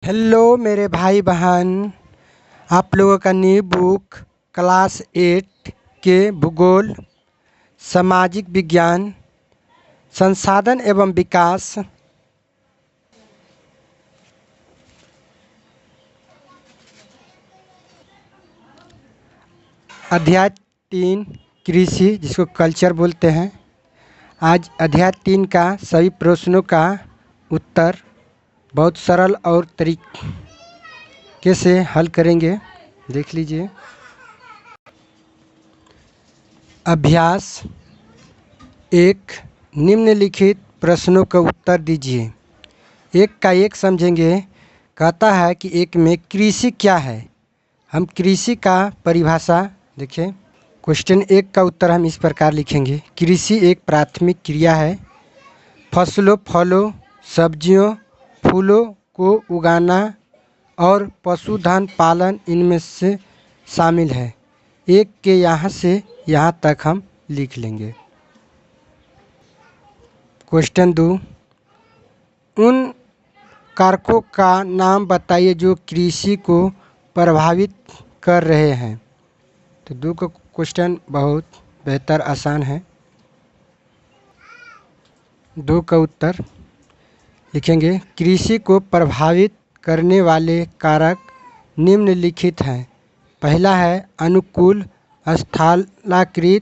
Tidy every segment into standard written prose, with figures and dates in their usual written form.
Hello मेरे भाई बहन, आप लोगों का न्यू बुक क्लास 8 के भूगोल, सामाजिक विज्ञान, संसाधन एवं विकास, अध्याय 3 कृषि जिसको कल्चर बोलते हैं। आज अध्याय 3 का सभी प्रश्नों का उत्तर बहुत सरल और तरीके से हल करेंगे। देख लीजिए। अभ्यास 1, निम्नलिखित प्रश्नों का उत्तर दीजिए। एक का एक समझेंगे। कहता है कि एक में कृषि क्या है। हम कृषि का परिभाषा देखिए। क्वेश्चन 1 का उत्तर हम इस प्रकार लिखेंगे। कृषि एक प्राथमिक क्रिया है। फसलों, फलों, सब्जियों, फूलों को उगाना और पशुधन पालन इनमें से शामिल है। एक के यहाँ से यहाँ तक हम लिख लेंगे। क्वेश्चन 2, उन कारकों का नाम बताइए जो कृषि को प्रभावित कर रहे हैं। तो 2 का क्वेश्चन बहुत बेहतर आसान है। 2 का उत्तर लिखेंगे। कृषि को प्रभावित करने वाले कारक निम्नलिखित हैं। पहला है अनुकूल स्थलाकृति,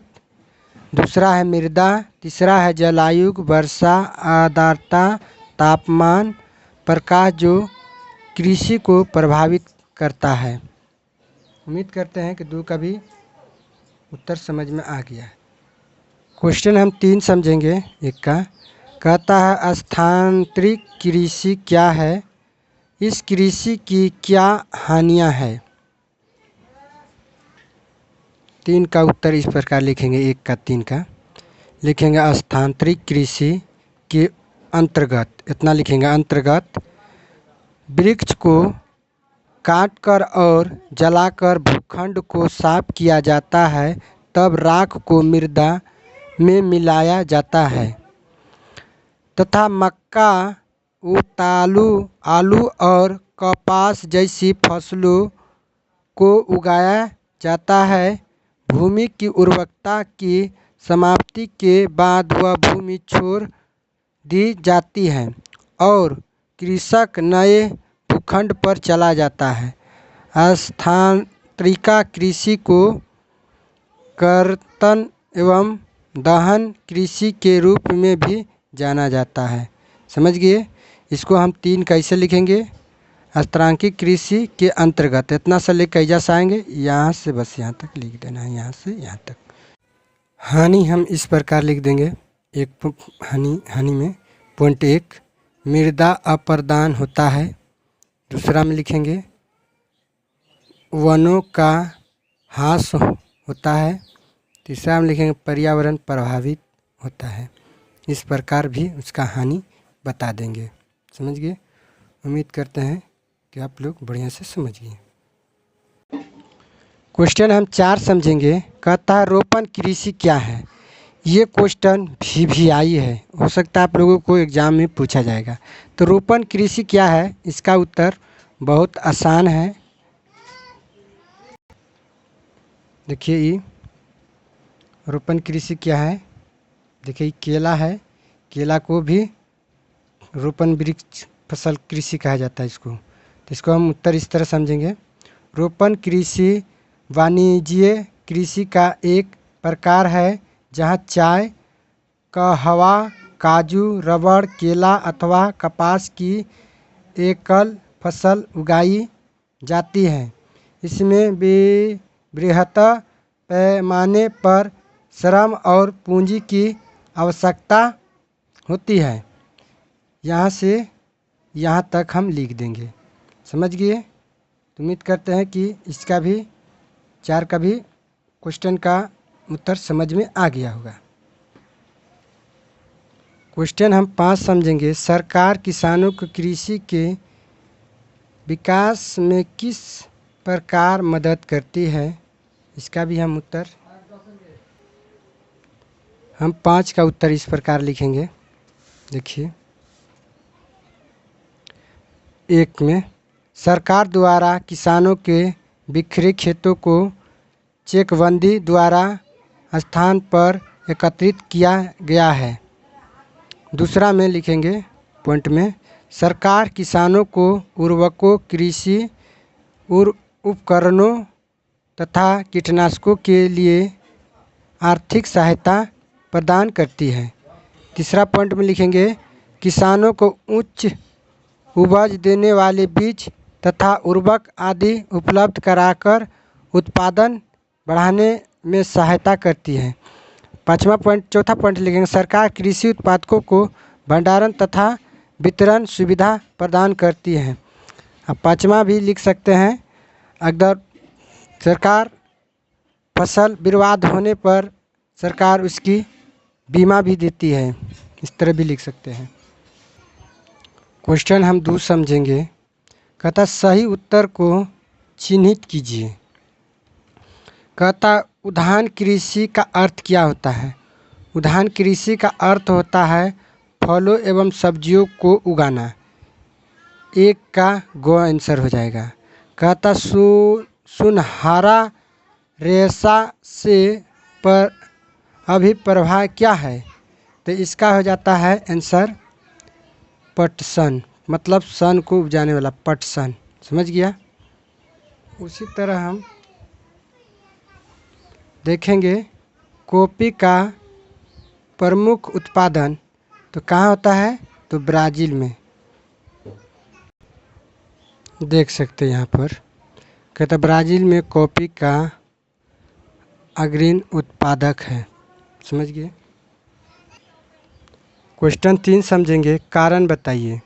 दूसरा है मृदा, तीसरा है जलवायु, वर्षा, आर्द्रता, तापमान, प्रकाश जो कृषि को प्रभावित करता है। उम्मीद करते हैं कि 2 का भी उत्तर समझ में आ गया है। क्वेश्चन हम 3 समझेंगे। एक का कहता है स्थानांतरित कृषि क्या है, इस कृषि की क्या हानियां हैं। 3 का उत्तर इस प्रकार लिखेंगे। 1 का 3 का लिखेंगे। स्थानांतरित कृषि के अंतर्गत इतना लिखेंगे। अंतर्गत वृक्ष को काटकर और जलाकर भूखंड को साफ किया जाता है, तब राख को मृदा में मिलाया जाता है तथा मक्का, उतालू, आलू और कपास जैसी फसलों को उगाया जाता है। भूमि की उर्वरता की समाप्ति के बाद वह भूमि छोड़ दी जाती है और कृषक नए भूखंड पर चला जाता है। स्थानांतरित कृषि को कर्तन एवं दहन कृषि के रूप में भी जाना जाता है। समझ गए। इसको हम 3 कैसे लिखेंगे। स्थानांतरित कृषि के अंतर्गत इतना सा लेकर कैसा आएंगे। यहाँ से बस यहाँ तक लिख देना है, यहाँ से यहाँ तक। हानि हम इस प्रकार लिख देंगे। एक हानि में पॉइंट 1 मृदा अप्रदान होता है। दूसरा में लिखेंगे वनों का ह्रास होता है। तीसरा में लिखेंगे पर्यावरण प्रभावित होता है। इस प्रकार भी उसका हानि बता देंगे। समझ गए। उम्मीद करते हैं कि आप लोग बढ़िया से समझ गए। क्वेश्चन हम 4 समझेंगे। कहता है रोपण कृषि क्या है। ये क्वेश्चन भी आई है, हो सकता है आप लोगों को एग्जाम में पूछा जाएगा। तो रोपण कृषि क्या है, इसका उत्तर बहुत आसान है। देखिए ये रोपण कृषि क्या है। देखिए केला है, केला को भी रोपण वृक्ष फसल कृषि कहा जाता है इसको। तो इसको हम उत्तर इस तरह समझेंगे। रोपण कृषि वाणिज्यिक कृषि का एक प्रकार है जहाँ चाय, कहवा, काजू, रबड़, केला अथवा कपास की एकल फसल उगाई जाती है। इसमें बृहत पैमाने पर श्रम और पूंजी की आवश्यकता होती है। यहाँ से यहाँ तक हम लिख देंगे। समझ गए। उम्मीद करते हैं कि इसका भी 4 का भी क्वेश्चन का उत्तर समझ में आ गया होगा। क्वेश्चन हम 5 समझेंगे। सरकार किसानों को कृषि के विकास में किस प्रकार मदद करती है, इसका भी हम उत्तर 5 का उत्तर इस प्रकार लिखेंगे। देखिए 1 में सरकार द्वारा किसानों के बिखरे खेतों को चेकबंदी द्वारा स्थान पर एकत्रित किया गया है। दूसरा में लिखेंगे पॉइंट में, सरकार किसानों को उर्वरकों, कृषि उपकरणों तथा कीटनाशकों के लिए आर्थिक सहायता प्रदान करती है। तीसरा पॉइंट में लिखेंगे, किसानों को उच्च उपज देने वाले बीज तथा उर्वरक आदि उपलब्ध कराकर उत्पादन बढ़ाने में सहायता करती है। चौथा पॉइंट लिखेंगे, सरकार कृषि उत्पादकों को भंडारण तथा वितरण सुविधा प्रदान करती है। अब पाँचवा भी लिख सकते हैं, अगर सरकार फसल बर्बाद होने पर सरकार उसकी बीमा भी देती है, इस तरह भी लिख सकते हैं। क्वेश्चन हम दूसरा समझेंगे। कहता सही उत्तर को चिन्हित कीजिए। कहता उद्यान कृषि का अर्थ क्या होता है? उद्यान कृषि का अर्थ होता है फलों एवं सब्जियों को उगाना। एक का गो आंसर हो जाएगा। कहता सुनहरा रेशा से पर अभिप्रवाह क्या है? तो इसका हो जाता है आंसर पटसन, मतलब सन को उपजाने वाला पटसन। समझ गया? उसी तरह हम देखेंगे कॉफ़ी का प्रमुख उत्पादन तो कहाँ होता है? तो ब्राज़ील में। देख सकते हैं यहाँ पर कहता ब्राज़ील में कॉफ़ी का अग्रणी उत्पादक है। समझ गए? क्वेश्चन 3 समझेंगे, कारण बताइए।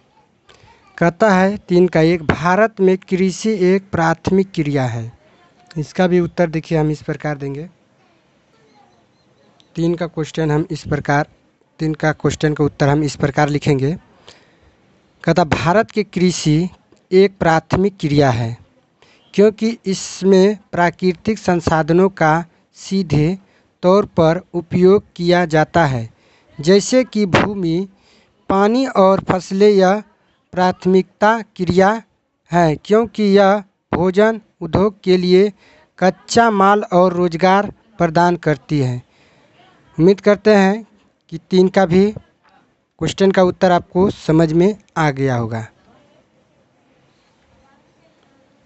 कहता है 3 का 1, भारत में कृषि एक प्राथमिक क्रिया है। इसका भी उत्तर देखिए हम इस प्रकार देंगे। 3 का क्वेश्चन का उत्तर हम इस प्रकार लिखेंगे। कहता भारत की कृषि एक प्राथमिक क्रिया है क्योंकि इसमें प्राकृतिक संसाधनों का सीधे तौर पर उपयोग किया जाता है, जैसे कि भूमि, पानी और फसलें। यह प्राथमिकता क्रिया है क्योंकि यह भोजन उद्योग के लिए कच्चा माल और रोजगार प्रदान करती है। उम्मीद करते हैं कि 3 का भी क्वेश्चन का उत्तर आपको समझ में आ गया होगा।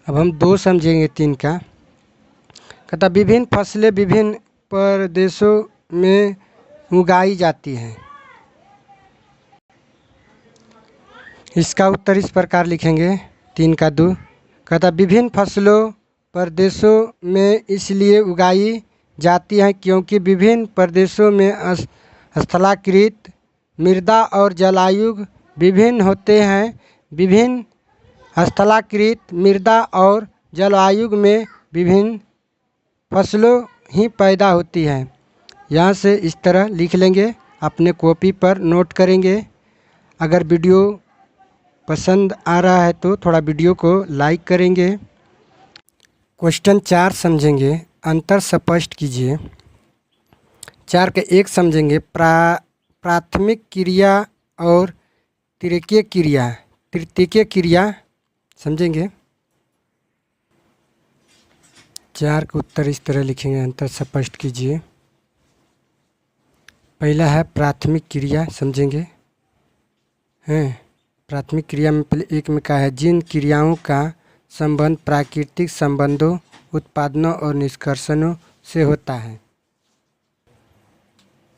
अब हम 2 समझेंगे 3 का। कहता विभिन्न फसलें विभिन्न प्रदेशों में उगाई जाती हैं। इसका उत्तर इस प्रकार लिखेंगे 3 का 2। कहता विभिन्न फसलों प्रदेशों में इसलिए उगाई जाती हैं क्योंकि विभिन्न प्रदेशों में स्थलाकृत मृदा और जलवायु विभिन्न होते हैं। विभिन्न स्थलाकृत मृदा और जलवायु में विभिन्न फसलों ही पैदा होती हैं। यहाँ से इस तरह लिख लेंगे, अपने कॉपी पर नोट करेंगे। अगर वीडियो पसंद आ रहा है तो थोड़ा वीडियो को लाइक करेंगे। क्वेश्चन 4 समझेंगे, अंतर स्पष्ट कीजिए। 4 के 1 समझेंगे, प्राथमिक क्रिया और तृतीयक क्रिया समझेंगे। 4 का उत्तर इस तरह लिखेंगे, अंतर स्पष्ट कीजिए। पहला है प्राथमिक क्रिया, समझेंगे हैं। प्राथमिक क्रिया में पहले 1 में कहा है जिन क्रियाओं का संबंध प्राकृतिक संबंधों, उत्पादनों और निष्कर्षणों से होता है।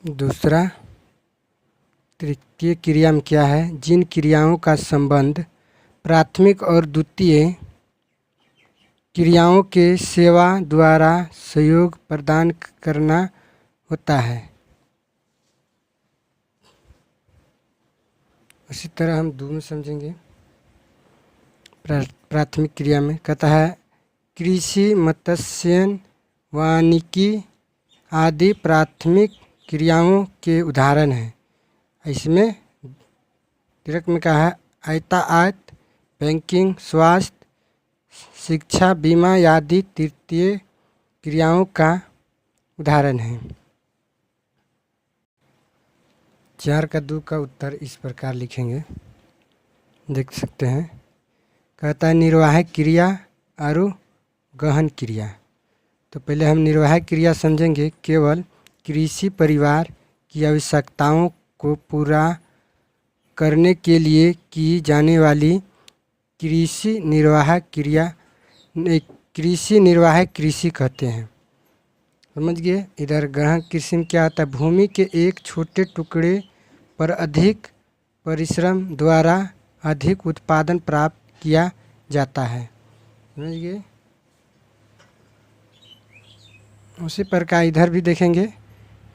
दूसरा तृतीय क्रिया में क्या है, जिन क्रियाओं का संबंध प्राथमिक और द्वितीय क्रियाओं के सेवा द्वारा सहयोग प्रदान करना होता है। उसी तरह हम दोनों समझेंगे। प्राथमिक क्रिया में कहता है कृषि, मत्स्यन, वानिकी आदि प्राथमिक क्रियाओं के उदाहरण हैं। इसमें तिरक में कहा है आयतायत, बैंकिंग, स्वास्थ्य, शिक्षा, बीमा आदि तृतीय क्रियाओं का उदाहरण है। 4 का 2 का उत्तर इस प्रकार लिखेंगे, देख सकते हैं। कहता है निर्वाहक क्रिया और गहन क्रिया। तो पहले हम निर्वाहक क्रिया समझेंगे। केवल कृषि परिवार की आवश्यकताओं को पूरा करने के लिए की जाने वाली कृषि निर्वाहक क्रिया कृषि निर्वाहक कृषि कहते हैं। समझ गए। इधर गहन कृषि में क्या होता है, भूमि के एक छोटे टुकड़े पर अधिक परिश्रम द्वारा अधिक उत्पादन प्राप्त किया जाता है। समझ गए। उसी प्रकार इधर भी देखेंगे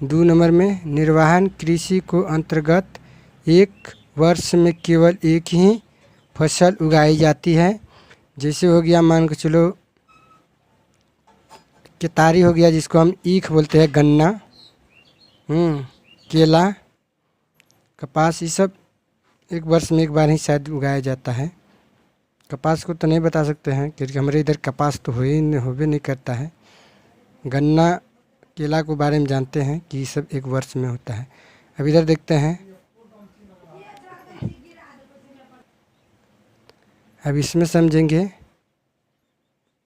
2 नंबर में, निर्वाहन कृषि को अंतर्गत एक वर्ष में केवल एक ही फसल उगाई जाती है। जैसे हो गया मान के चलो केतारी हो गया, जिसको हम ईख बोलते हैं, गन्ना, केला, कपास, ये सब एक वर्ष में एक बार ही शायद उगाया जाता है। कपास को तो नहीं बता सकते हैं क्योंकि हमारे इधर कपास तो होबे नहीं करता है। गन्ना केला के बारे में जानते हैं कि ये सब एक वर्ष में होता है। अब इधर देखते हैं, अब इसमें समझेंगे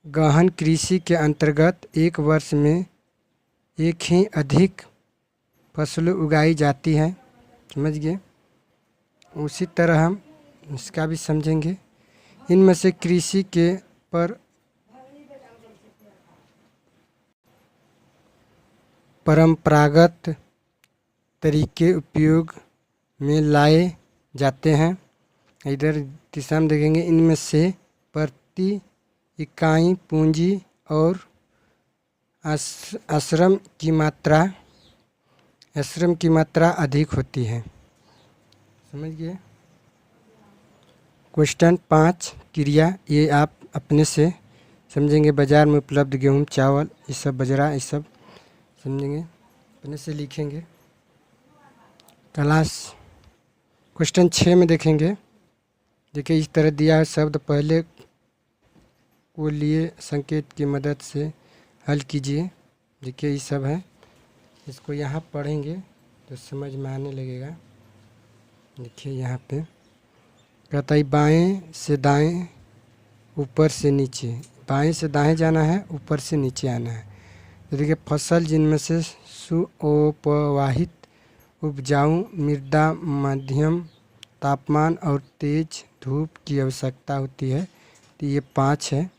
गहन कृषि के अंतर्गत एक वर्ष में एक ही अधिक फसलें उगाई जाती हैं। समझ गए। उसी तरह हम इसका भी समझेंगे। इनमें से कृषि के पर परंपरागत तरीके उपयोग में लाए जाते हैं। इधर दिशा में देखेंगे, इनमें से प्रति इकाई पूंजी और श्रम की मात्रा अधिक होती है। समझ गए। क्वेश्चन 5 क्रिया, ये आप अपने से समझेंगे। बाज़ार में उपलब्ध गेहूँ, चावल, ये सब, बाजरा, ये सब समझेंगे, अपने से लिखेंगे। क्लास क्वेश्चन 6 में देखेंगे। देखिए इस तरह दिया है, शब्द पहले को लिए संकेत की मदद से हल कीजिए। देखिए ये सब है, इसको यहाँ पढ़ेंगे तो समझ में आने लगेगा। देखिए यहाँ पे कहता है बाएं से दाएं, ऊपर से नीचे। बाएं से दाएं जाना है, ऊपर से नीचे आना है। तो देखिए फसल जिनमें से सुअपवाहित, उपजाऊ मृदा, मध्यम तापमान और तेज धूप की आवश्यकता होती है। तो ये 5 है।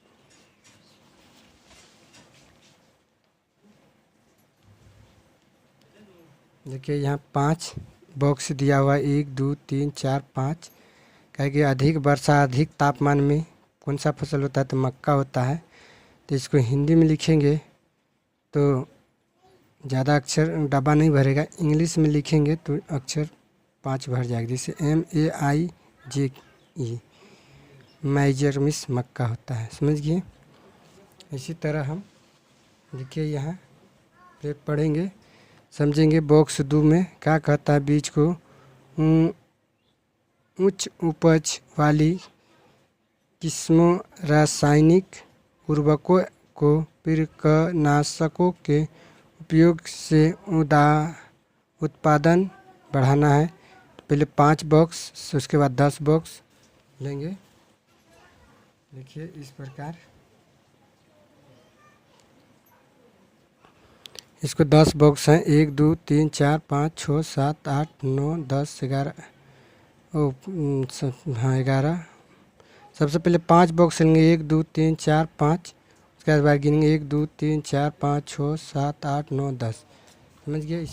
देखिए यहाँ 5 बॉक्स दिया हुआ है, 1 2 3 4 5। कहे कि अधिक वर्षा अधिक तापमान में कौन सा फसल होता है, तो मक्का होता है। तो इसको हिंदी में लिखेंगे तो ज़्यादा अक्षर डब्बा नहीं भरेगा। इंग्लिश में लिखेंगे तो अक्षर 5 भर जाएगा। जैसे MAIJE, मैजरमिस मक्का होता है। समझ गए। इसी तरह हम देखिए यहाँ पे पढ़ेंगे, समझेंगे। बॉक्स 2 में क्या कहता है, बीज को उच्च उपज वाली किस्मों, रासायनिक उर्वरकों को कीटनाशकों के उपयोग से उत्पादन बढ़ाना है। तो पहले 5 बॉक्स, उसके बाद 10 बॉक्स लेंगे। देखिए इस प्रकार इसको 10 बॉक्स हैं, 1 2 3 4 5 6 7 8 9 10 11, हाँ 11। सबसे पहले 5 बॉक्स लेंगे, 1 2 3 4 5। उसके बाद गिनेंगे 1 2 3 4 5 6 7 8 9 10। समझ गए।